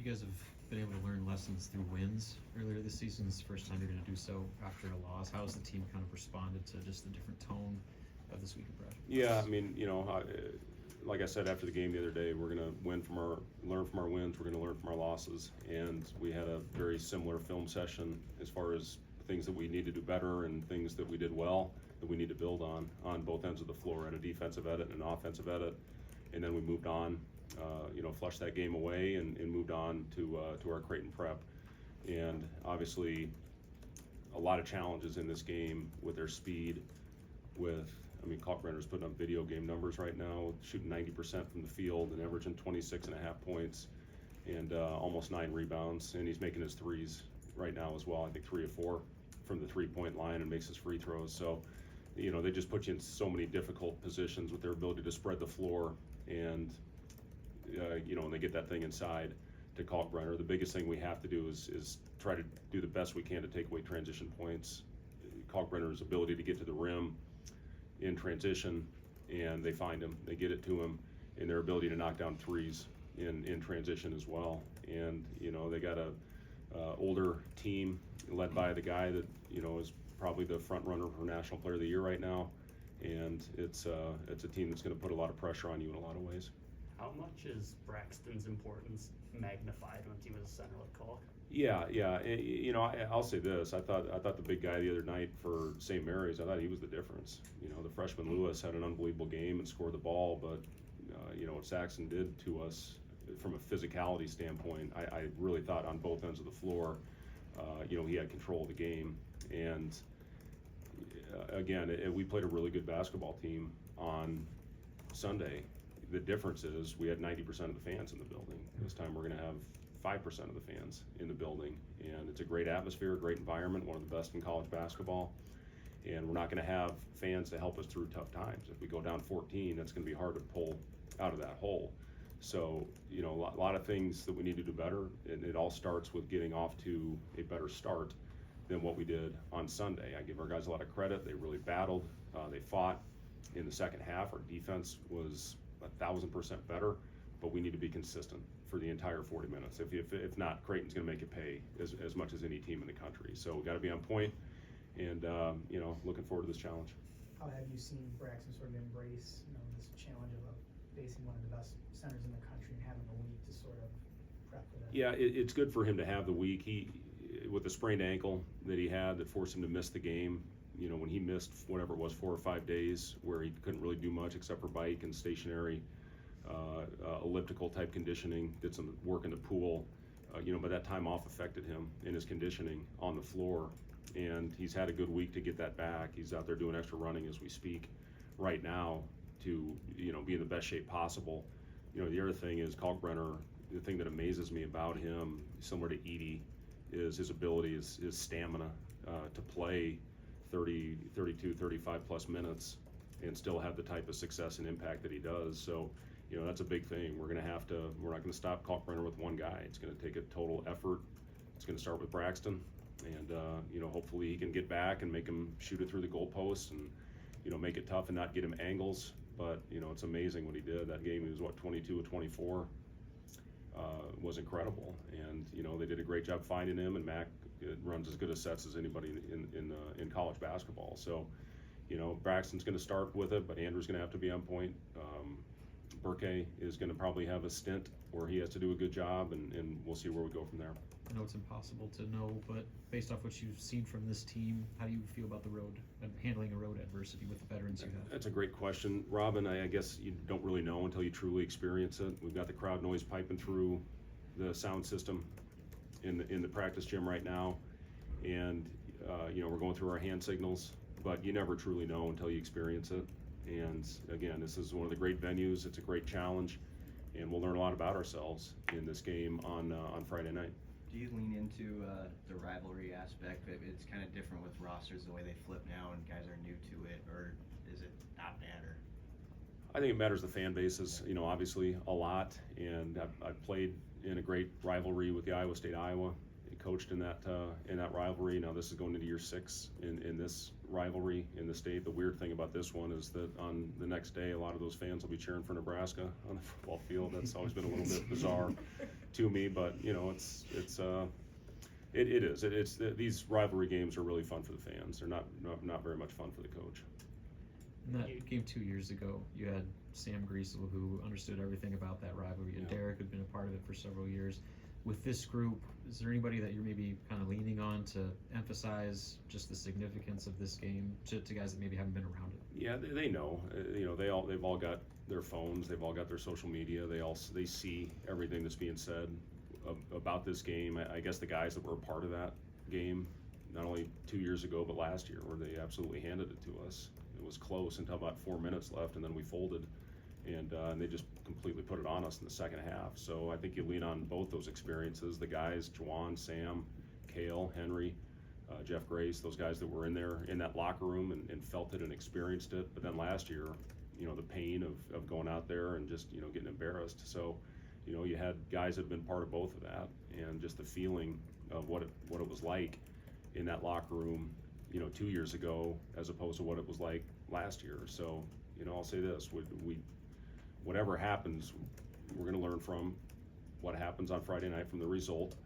You guys have been able to learn lessons through wins earlier this season. It's the first time you're going to do so after a loss. How has the team kind of responded to just the different tone of this week of practice? Yeah, I mean, like I said after the game the other day, we're going to learn from our wins. We're going to learn from our losses, and we had a very similar film session as far as things that we need to do better and things that we did well that we need to build on both ends of the floor, at a defensive edit and an offensive edit, and then we moved on. Flushed that game away and moved on to our Creighton prep. And obviously a lot of challenges in this game with their speed. Kalkbrenner's putting up video game numbers right now, shooting 90% from the field and averaging 26.5 points and almost 9 rebounds. And he's making his threes right now as well. I think 3 or 4 from the 3-point line, and makes his free throws. So, they just put you in so many difficult positions with their ability to spread the floor. And and they get that thing inside to Kalkbrenner. The biggest thing we have to do is try to do the best we can to take away transition points. Kalkbrenner's ability to get to the rim in transition, and they find him, they get it to him, and their ability to knock down threes in transition as well. And they got a older team led by the guy that is probably the front runner for National Player of the Year right now, and it's a team that's going to put a lot of pressure on you in a lot of ways. How much is Braxton's importance magnified when he was a center with Kalk? Yeah. I'll say this. I thought the big guy the other night for St. Mary's, I thought he was the difference. The freshman Lewis had an unbelievable game and scored the ball, but what Saxon did to us from a physicality standpoint, I really thought on both ends of the floor, he had control of the game. And again, we played a really good basketball team on Sunday. The difference is we had 90% of the fans in the building. This time we're going to have 5% of the fans in the building, and it's a great atmosphere, a great environment, one of the best in college basketball. And we're not going to have fans to help us through tough times. If we go down 14, that's going to be hard to pull out of that hole. So, a lot of things that we need to do better, and it all starts with getting off to a better start than what we did on Sunday. I give our guys a lot of credit. They really battled. They fought. In the second half, our defense was 1,000% better, but we need to be consistent for the entire 40 minutes. If not, Creighton's going to make it pay as much as any team in the country. So we've got to be on point, and looking forward to this challenge. How have you seen Braxton sort of embrace this challenge of facing one of the best centers in the country and having a week to sort of prep for that? Yeah, it's good for him to have the week. He, with the sprained ankle that he had that forced him to miss the game, when he missed whatever it was 4 or 5 days where he couldn't really do much except for bike and stationary elliptical type conditioning, did some work in the pool, but that time off affected him in his conditioning on the floor, and he's had a good week to get that back. He's out there doing extra running as we speak right now to be in the best shape possible. The other thing is Kalkbrenner, the thing that amazes me about him, similar to I-80, is his ability, his stamina to play 30, 32, 35 plus minutes and still have the type of success and impact that he does. So, that's a big thing. We're not going to stop Kalkbrenner with one guy. It's going to take a total effort. It's going to start with Braxton, and hopefully he can get back and make him shoot it through the goalposts and make it tough and not get him angles. But it's amazing what he did. That game, he was 22 of 24. Was incredible, and they did a great job finding him, and Mac runs as good a sets as anybody in college basketball. So Braxton's going to start with it, but Andrew's going to have to be on point. Burke is going to probably have a stint where he has to do a good job, and we'll see where we go from there. I know it's impossible to know, but based off what you've seen from this team, how do you feel about the road and handling a road adversity with the veterans you have? That's a great question, Robin. I guess you don't really know until you truly experience it. We've got the crowd noise piping through the sound system in the practice gym right now, and we're going through our hand signals, but you never truly know until you experience it. And again, this is one of the great venues. It's a great challenge, and we'll learn a lot about ourselves in this game on Friday night. Do you lean into the rivalry aspect? It's kind of different with rosters, the way they flip now, and guys are new to it, or is it not matter? I think it matters the fan bases, obviously a lot, and I've played in a great rivalry with the Iowa State-Iowa. Coached in that rivalry. Now this is going into year 6 in this rivalry in the state. The weird thing about this one is that on the next day, a lot of those fans will be cheering for Nebraska on the football field. That's always been a little bit bizarre to me, but you know, it is. These rivalry games are really fun for the fans. They're not very much fun for the coach. In that game 2 years ago, you had Sam Griesel, who understood everything about that rivalry, and Yeah. Derek had been a part of it for several years. With this group, is there anybody that you're maybe kind of leaning on to emphasize just the significance of this game to guys that maybe haven't been around it? Yeah, they know. You know, they've all got their phones. They've all got their social media. They see everything that's being said about this game. I guess the guys that were a part of that game, not only 2 years ago but last year, where they absolutely handed it to us. It was close until about 4 minutes left, and then we folded, and they just completely put it on us in the second half. So I think you lean on both those experiences. The guys, Juwan, Sam, Kale, Henry, Jeff Grace, those guys that were in there in that locker room and felt it and experienced it. But then last year, you know, the pain of going out there and just, you know, getting embarrassed. So, you know, you had guys that had been part of both of that, and just the feeling of what it was like in that locker room, you know, 2 years ago as opposed to what it was like last year. So, you know, I'll say this: whatever happens, we're going to learn from what happens on Friday night from the result.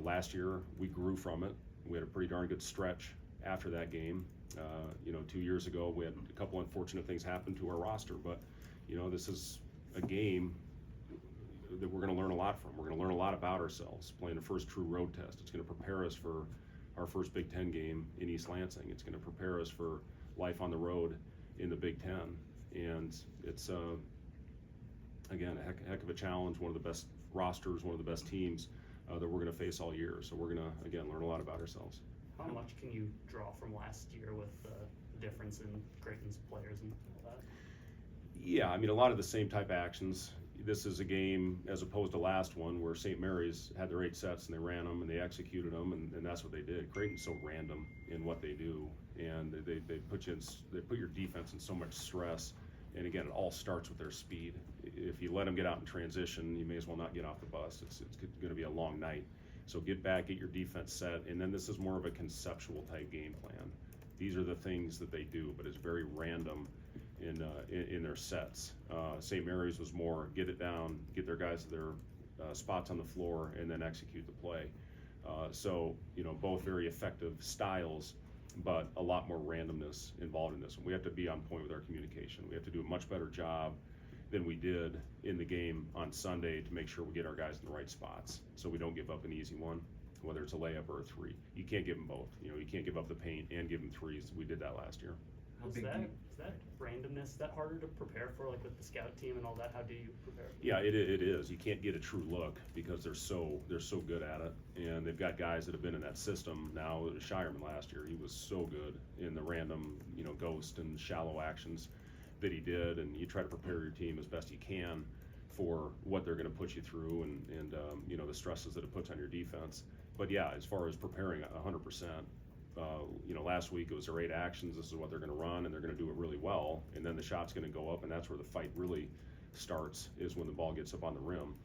Last year, we grew from it. We had a pretty darn good stretch after that game. You know, 2 years ago, we had a couple unfortunate things happen to our roster, but, you know, this is a game that we're going to learn a lot from. We're going to learn a lot about ourselves, playing the first true road test. It's going to prepare us for our first Big Ten game in East Lansing. It's going to prepare us for life on the road in the Big Ten. And it's, again, a heck of a challenge, one of the best rosters, one of the best teams that we're going to face all year. So we're going to, again, learn a lot about ourselves. How much can you draw from last year with the difference in Creighton's players and all that? Yeah, I mean, a lot of the same type actions. This is a game, as opposed to last one, where St. Mary's had their 8 sets and they ran them and they executed them, and that's what they did. Creighton's so random in what they do, and they put your defense in so much stress. And again, it all starts with their speed. If you let them get out in transition, you may as well not get off the bus. It's going to be a long night. So get back, get your defense set, and then this is more of a conceptual type game plan. These are the things that they do, but it's very random in their sets. St. Mary's was more get it down, get their guys to their spots on the floor, and then execute the play. So, you know, both very effective styles, but a lot more randomness involved in this one. We have to be on point with our communication. We have to do a much better job than we did in the game on Sunday to make sure we get our guys in the right spots, so we don't give up an easy one, whether it's a layup or a three. You can't give them both. You know, you can't give up the paint and give them threes. We did that last year. Is that randomness that harder to prepare for, like with the scout team and all that? How do you prepare? Yeah, it is. You can't get a true look because they're so good at it, and they've got guys that have been in that system now. Shireman last year, he was so good in the random, you know, ghost and shallow actions that he did, and you try to prepare your team as best you can for what they're going to put you through, and you know, the stresses that it puts on your defense. But yeah, as far as preparing 100%, you know, last week it was their 8 actions. This is what they're going to run, and they're going to do it really well. And then the shot's going to go up, and that's where the fight really starts, is when the ball gets up on the rim.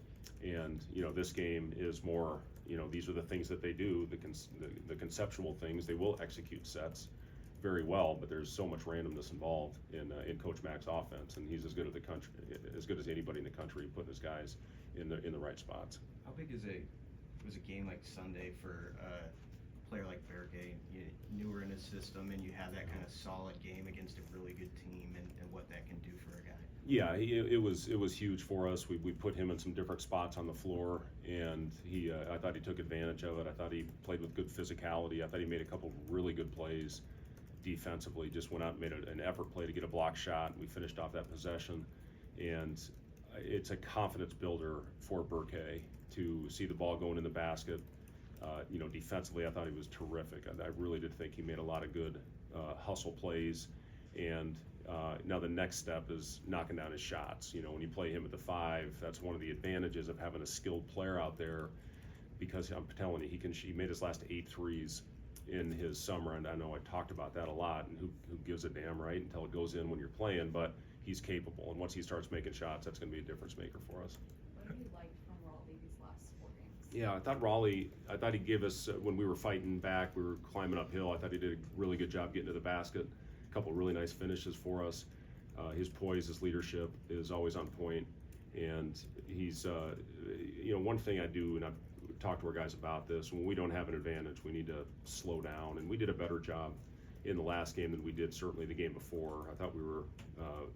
And you know, this game is more, you know, these are the things that they do, the conceptual things. They will execute sets very well, but there's so much randomness involved in Coach Mack's offense, and he's as good as anybody in the country, putting his guys in the right spots. How big was a game like Sunday for a player like Berge, newer in his system, and you have that kind of solid game against a really good team, and what that can do for a guy? Yeah, it was huge for us. We put him in some different spots on the floor, and I thought he took advantage of it. I thought he played with good physicality. I thought he made a couple really good plays defensively. Just went out and made an effort play to get a block shot. We finished off that possession, and it's a confidence builder for Berge to see the ball going in the basket. You know, defensively, I thought he was terrific. I really did think he made a lot of good hustle plays, and now the next step is knocking down his shots. You know, when you play him at the 5, that's one of the advantages of having a skilled player out there, because I'm telling you, he made his last 8 threes in his summer, and I know I talked about that a lot, and who gives a damn, right, until it goes in when you're playing, but he's capable, and once he starts making shots, that's going to be a difference maker for us. What have you liked from Raleigh these last 4 games? Yeah, I thought he gave us, when we were fighting back, we were climbing uphill, I thought he did a really good job getting to the basket. A couple really nice finishes for us. His poise, his leadership is always on point. And he's, one thing I do, and I've talked to our guys about this, when we don't have an advantage, we need to slow down. And we did a better job in the last game than we did certainly the game before. I thought we were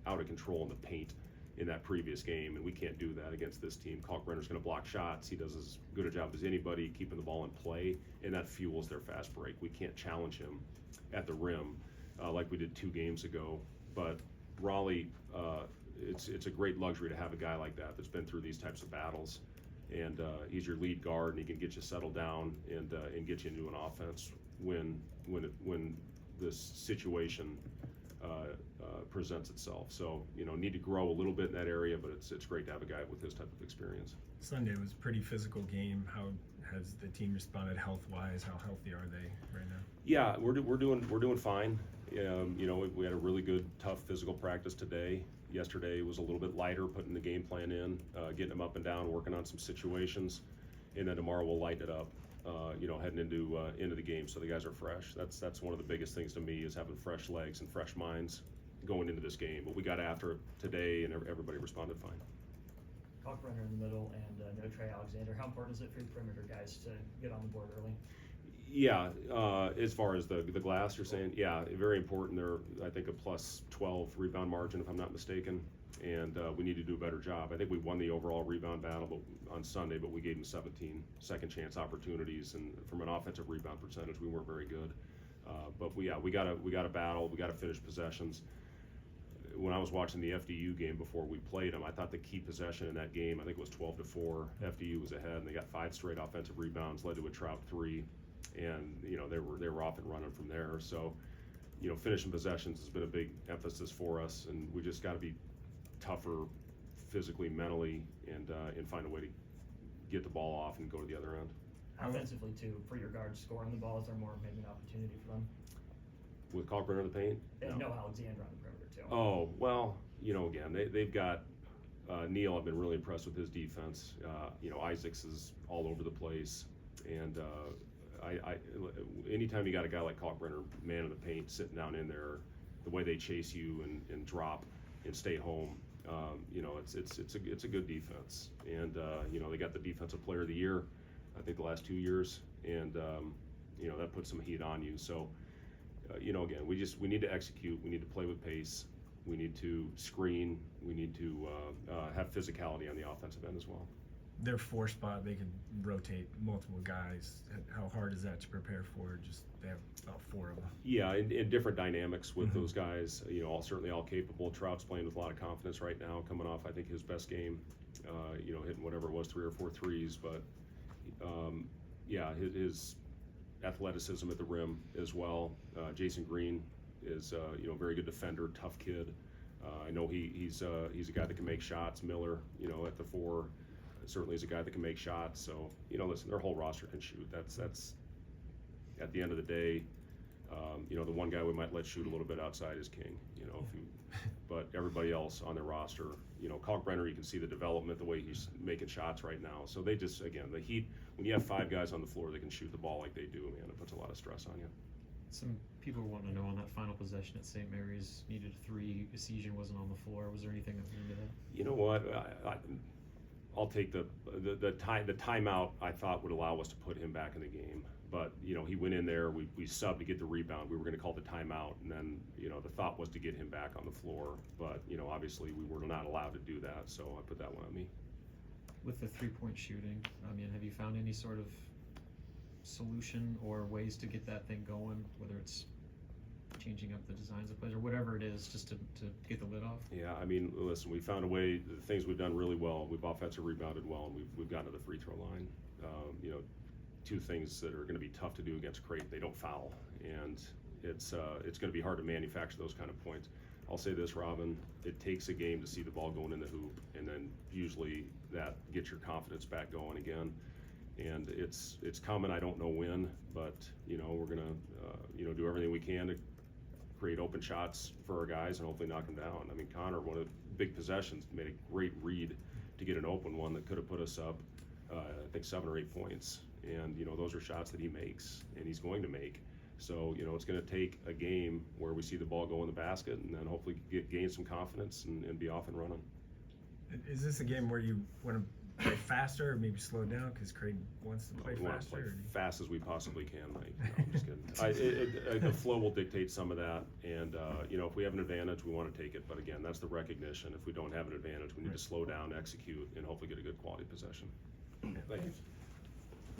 out of control in the paint in that previous game, and we can't do that against this team. Kalkbrenner's going to block shots. He does as good a job as anybody keeping the ball in play, and that fuels their fast break. We can't challenge him at the rim like we did 2 games ago. But Raleigh, it's a great luxury to have a guy like that that's been through these types of battles, and he's your lead guard, and he can get you settled down and get you into an offense when this situation presents itself. So, need to grow a little bit in that area, but it's great to have a guy with his type of experience. Sunday was a pretty physical game. How has the team responded health-wise? How healthy are they right now? Yeah, we're doing fine. We had a really good, tough physical practice today. Yesterday was a little bit lighter, putting the game plan in, getting them up and down, working on some situations, and then tomorrow we'll lighten it up. Heading into the game, so the guys are fresh. That's one of the biggest things to me, is having fresh legs and fresh minds going into this game. But we got after it today, and everybody responded fine. Kalkbrenner in the middle and no Trey Alexander. How important is it for your perimeter guys to get on the board early? Yeah, as far as the glass, you're saying, yeah, very important. They're, I think, a plus 12 rebound margin, if I'm not mistaken, and we need to do a better job. I think we won the overall rebound battle on Sunday, but we gave them 17 second chance opportunities, and from an offensive rebound percentage, we weren't very good. But we gotta battle. We gotta finish possessions. When I was watching the FDU game before we played them, I thought the key possession in that game, I think it was 12-4. FDU was ahead, and they got 5 straight offensive rebounds, led to a Trout 3, and they were off and running from there. So, finishing possessions has been a big emphasis for us, and we just got to be tougher physically, mentally, and find a way to get the ball off and go to the other end. Offensively too, for your guards scoring the ball, is there more maybe an opportunity for them? With Kalkbrenner in the paint? And no Alexander on the perimeter too. Oh, well, again, they've got Neal. I've been really impressed with his defense. Isaacs is all over the place, and anytime you got a guy like Kalkbrenner, man in the paint, sitting down in there, the way they chase you and drop and stay home, it's a good defense. And they got the defensive player of the year, I think, the last 2 years, and that puts some heat on you. So again, we need to execute. We need to play with pace. We need to screen. We need to have physicality on the offensive end as well. Their 4 spot, they can rotate multiple guys. How hard is that to prepare for? Just they have about 4 of them. Yeah, and different dynamics with those guys. Certainly all capable. Trout's playing with a lot of confidence right now, coming off, I think, his best game. Hitting whatever it was, 3 or 4 threes. But his athleticism at the rim as well. Jason Green is a very good defender, tough kid. I know he's a guy that can make shots. Miller, at the 4, certainly is a guy that can make shots. So listen, their whole roster can shoot. That's at the end of the day, the one guy we might let shoot a little bit outside is King. But everybody else on their roster, Kalkbrenner, you can see the development, the way he's making shots right now. So they just, again, the heat. When you have 5 guys on the floor that can shoot the ball like they do, man, it puts a lot of stress on you. Some people are wanting to know, on that final possession at St. Mary's, needed a 3, Esigian wasn't on the floor. Was there anything that went into that? You know what? I'll take the timeout. I thought would allow us to put him back in the game, but he went in there. We subbed to get the rebound. We were going to call the timeout, and then the thought was to get him back on the floor. But obviously we were not allowed to do that, so I put that one on me. With the 3-point shooting, have you found any sort of solution or ways to get that thing going, whether it's changing up the designs of plays or whatever it is, just to get the lid off? Yeah, listen, we found a way. The things we've done really well, we've offensive rebounded well, and we've gotten to the free throw line. 2 things that are going to be tough to do against Creighton: they don't foul, and it's going to be hard to manufacture those kind of points. I'll say this, Robin, it takes a game to see the ball going in the hoop, and then usually that gets your confidence back going again. And it's coming. I don't know when, but we're gonna do everything we can to create open shots for our guys and hopefully knock them down. Connor, one of the big possessions, made a great read to get an open one that could have put us up, I think 7 or 8 points. And those are shots that he makes and he's going to make. So it's going to take a game where we see the ball go in the basket and then hopefully gain some confidence and be off and running. Is this a game where you want to play faster or maybe slow down because Creighton wants to play We want to play faster? fast as we possibly can, Mike. No, I'm just kidding. The flow will dictate some of that, and if we have an advantage, we want to take it. But again, that's the recognition. If we don't have an advantage, we need to slow down, execute, and hopefully get a good quality possession. Thank you.